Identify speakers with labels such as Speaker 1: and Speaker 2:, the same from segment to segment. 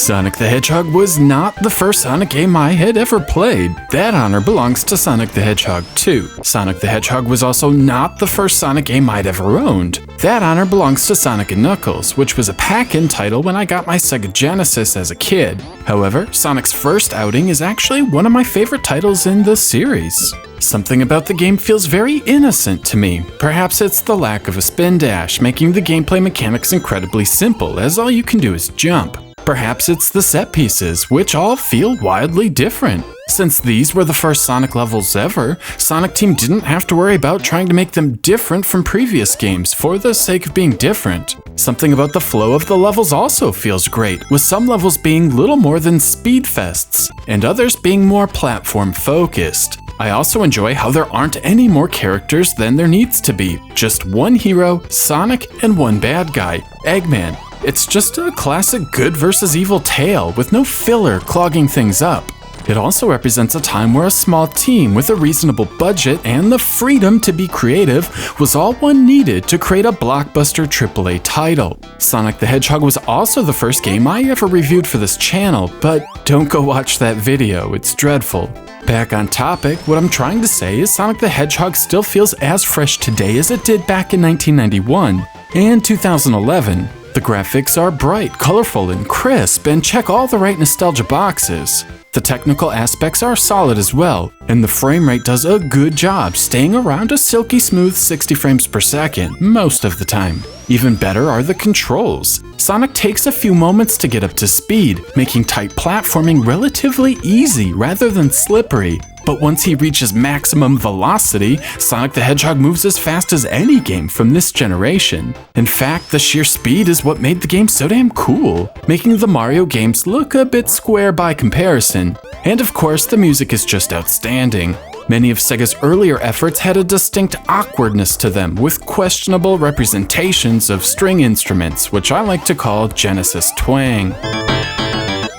Speaker 1: Sonic the Hedgehog was not the first Sonic game I had ever played. That honor belongs to Sonic the Hedgehog 2. Sonic the Hedgehog was also not the first Sonic game I'd ever owned. That honor belongs to Sonic & Knuckles, which was a pack-in title when I got my Sega Genesis as a kid. However, Sonic's first outing is actually one of my favorite titles in the series. Something about the game feels very innocent to me. Perhaps it's the lack of a spin dash, making the gameplay mechanics incredibly simple, as all you can do is jump. Perhaps it's the set pieces, which all feel wildly different. Since these were the first Sonic levels ever, Sonic Team didn't have to worry about trying to make them different from previous games for the sake of being different. Something about the flow of the levels also feels great, with some levels being little more than speed fests, and others being more platform focused. I also enjoy how there aren't any more characters than there needs to be. Just one hero, Sonic, and one bad guy, Eggman. It's just a classic good versus evil tale with no filler clogging things up. It also represents a time where a small team with a reasonable budget and the freedom to be creative was all one needed to create a blockbuster AAA title. Sonic the Hedgehog was also the first game I ever reviewed for this channel, but don't go watch that video, it's dreadful. Back on topic, what I'm trying to say is Sonic the Hedgehog still feels as fresh today as it did back in 1991 and 2011. The graphics are bright, colorful, and crisp, and check all the right nostalgia boxes. The technical aspects are solid as well, and the frame rate does a good job staying around a silky smooth 60 frames per second most of the time. Even better are the controls. Sonic takes a few moments to get up to speed, making tight platforming relatively easy rather than slippery. But once he reaches maximum velocity, Sonic the Hedgehog moves as fast as any game from this generation. In fact, the sheer speed is what made the game so damn cool, making the Mario games look a bit square by comparison. And of course, the music is just outstanding. Many of Sega's earlier efforts had a distinct awkwardness to them, with questionable representations of string instruments, which I like to call Genesis twang.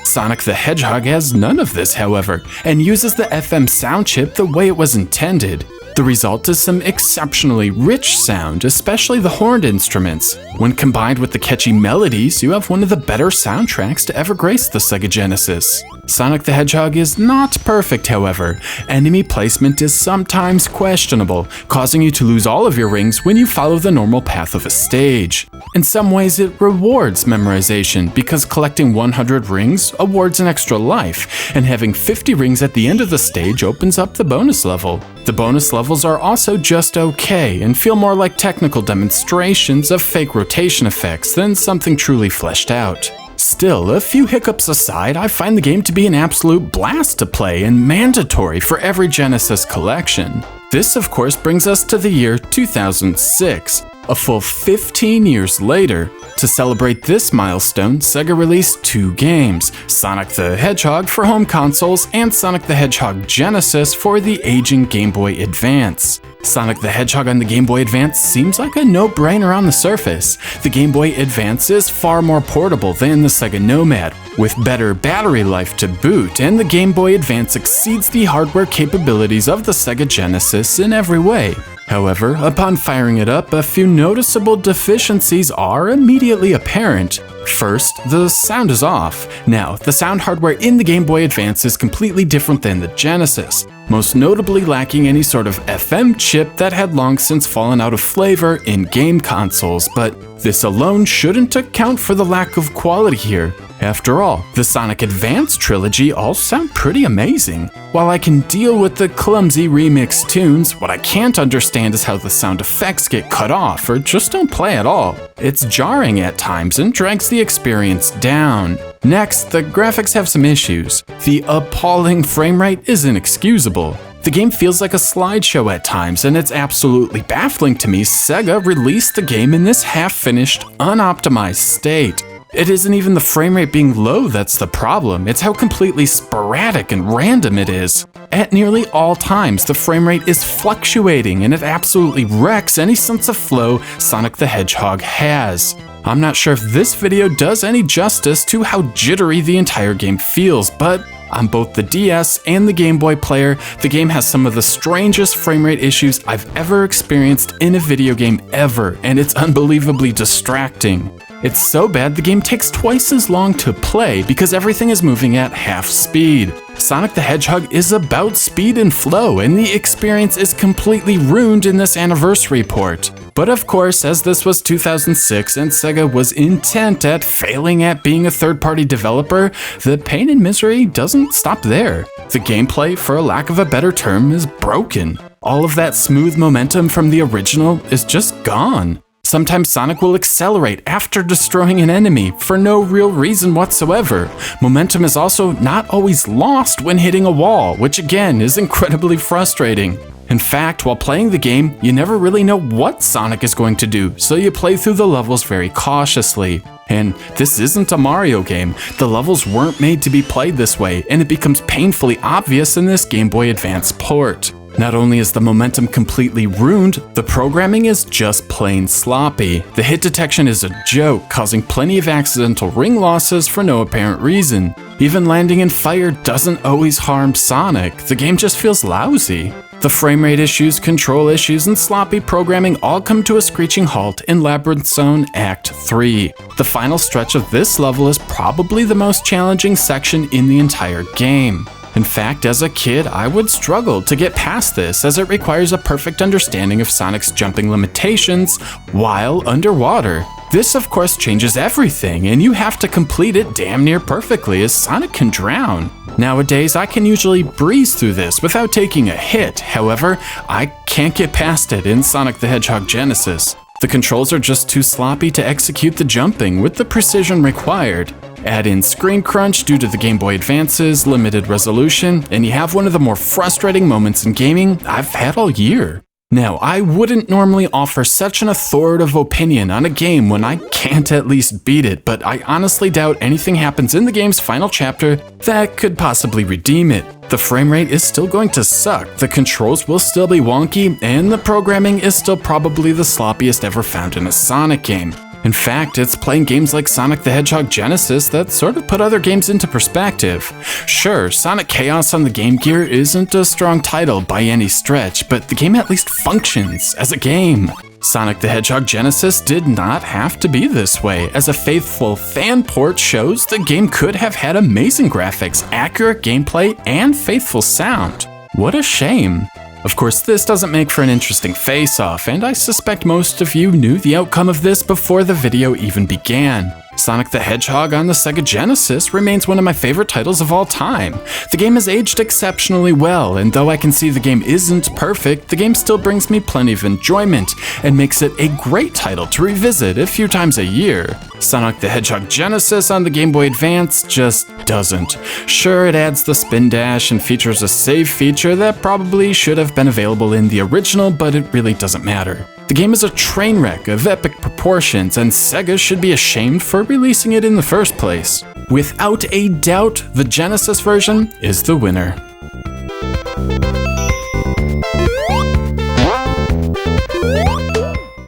Speaker 1: Sonic the Hedgehog has none of this, however, and uses the FM sound chip the way it was intended. The result is some exceptionally rich sound, especially the horned instruments. When combined with the catchy melodies, you have one of the better soundtracks to ever grace the Sega Genesis. Sonic the Hedgehog is not perfect, however. Enemy placement is sometimes questionable, causing you to lose all of your rings when you follow the normal path of a stage. In some ways, it rewards memorization, because collecting 100 rings awards an extra life, and having 50 rings at the end of the stage opens up the bonus level. The bonus levels are also just okay, and feel more like technical demonstrations of fake rotation effects than something truly fleshed out. Still, a few hiccups aside, I find the game to be an absolute blast to play and mandatory for every Genesis collection. This, of course, brings us to the year 2006. A full 15 years later. To celebrate this milestone, Sega released two games, Sonic the Hedgehog for home consoles and Sonic the Hedgehog Genesis for the aging Game Boy Advance. Sonic the Hedgehog on the Game Boy Advance seems like a no-brainer on the surface. The Game Boy Advance is far more portable than the Sega Nomad, with better battery life to boot, and the Game Boy Advance exceeds the hardware capabilities of the Sega Genesis in every way. However, upon firing it up, a few noticeable deficiencies are immediately apparent. First, the sound is off. Now, the sound hardware in the Game Boy Advance is completely different than the Genesis, most notably lacking any sort of FM chip that had long since fallen out of flavor in game consoles, but this alone shouldn't account for the lack of quality here. After all, the Sonic Advance trilogy all sound pretty amazing. While I can deal with the clumsy remix tunes, what I can't understand is how the sound effects get cut off or just don't play at all. It's jarring at times and drags the experience down. Next, the graphics have some issues. The appalling frame rate is inexcusable. The game feels like a slideshow at times, and it's absolutely baffling to me Sega released the game in this half-finished, unoptimized state. It isn't even the frame rate being low that's the problem, it's how completely sporadic and random it is. At nearly all times, the frame rate is fluctuating and it absolutely wrecks any sense of flow Sonic the Hedgehog has. I'm not sure if this video does any justice to how jittery the entire game feels, but on both the DS and the Game Boy player, the game has some of the strangest frame rate issues I've ever experienced in a video game ever, and it's unbelievably distracting. It's so bad the game takes twice as long to play because everything is moving at half speed. Sonic the Hedgehog is about speed and flow, and the experience is completely ruined in this anniversary port. But of course, as this was 2006 and Sega was intent at failing at being a third-party developer, the pain and misery doesn't stop there. The gameplay, for a lack of a better term, is broken. All of that smooth momentum from the original is just gone. Sometimes Sonic will accelerate after destroying an enemy for no real reason whatsoever. Momentum is also not always lost when hitting a wall, which again is incredibly frustrating. In fact, while playing the game, you never really know what Sonic is going to do, so you play through the levels very cautiously. And this isn't a Mario game. The levels weren't made to be played this way, and it becomes painfully obvious in this Game Boy Advance port. Not only is the momentum completely ruined, the programming is just plain sloppy. The hit detection is a joke, causing plenty of accidental ring losses for no apparent reason. Even landing in fire doesn't always harm Sonic, the game just feels lousy. The frame rate issues, control issues, and sloppy programming all come to a screeching halt in Labyrinth Zone Act 3. The final stretch of this level is probably the most challenging section in the entire game. In fact, as a kid, I would struggle to get past this as it requires a perfect understanding of Sonic's jumping limitations while underwater. This of course changes everything, and you have to complete it damn near perfectly as Sonic can drown. Nowadays, I can usually breeze through this without taking a hit, however, I can't get past it in Sonic the Hedgehog Genesis. The controls are just too sloppy to execute the jumping with the precision required. Add in screen crunch due to the Game Boy Advance's limited resolution, and you have one of the more frustrating moments in gaming I've had all year. Now, I wouldn't normally offer such an authoritative opinion on a game when I can't at least beat it, but I honestly doubt anything happens in the game's final chapter that could possibly redeem it. The frame rate is still going to suck, the controls will still be wonky, and the programming is still probably the sloppiest ever found in a Sonic game. In fact, it's playing games like Sonic the Hedgehog Genesis that sort of put other games into perspective. Sure, Sonic Chaos on the Game Gear isn't a strong title by any stretch, but the game at least functions as a game. Sonic the Hedgehog Genesis did not have to be this way, as a faithful fan port shows the game could have had amazing graphics, accurate gameplay, and faithful sound. What a shame. Of course, this doesn't make for an interesting face-off, and I suspect most of you knew the outcome of this before the video even began. Sonic the Hedgehog on the Sega Genesis remains one of my favorite titles of all time. The game has aged exceptionally well, and though I can see the game isn't perfect, the game still brings me plenty of enjoyment, and makes it a great title to revisit a few times a year. Sonic the Hedgehog Genesis on the Game Boy Advance just doesn't. Sure, it adds the spin dash and features a save feature that probably should have been available in the original, but it really doesn't matter. The game is a train wreck of epic proportions, and Sega should be ashamed for releasing it in the first place. Without a doubt, the Genesis version is the winner.